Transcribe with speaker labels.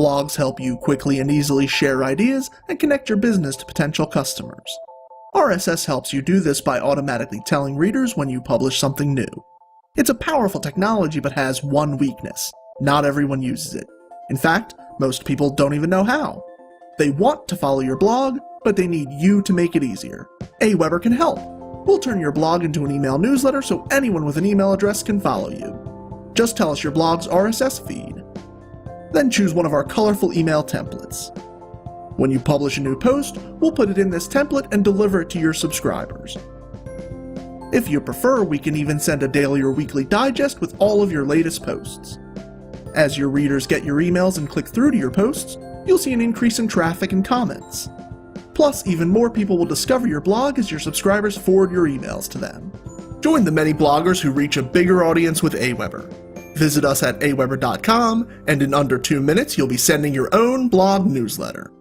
Speaker 1: Blogs help you quickly and easily share ideas and connect your business to potential customers. RSS helps you do this by automatically telling readers when you publish something new. It's a powerful technology but has one weakness. Not everyone uses it. In fact, most people don't even know how. They want to follow your blog, but they need you to make it easier. Aweber can help. We'll turn your blog into an email newsletter so anyone with an email address can follow you. Just tell us your blog's RSS feed. Then choose one of our colorful email templates. When you publish a new post, we'll put it in this template and deliver it to your subscribers. If you prefer, we can even send a daily or weekly digest with all of your latest posts. As your readers get your emails and click through to your posts, you'll see an increase in traffic and comments. Plus, even more people will discover your blog as your subscribers forward your emails to them. Join the many bloggers who reach a bigger audience with Aweber. Visit us at aweber.com, and in under 2 minutes you'll be sending your own blog newsletter.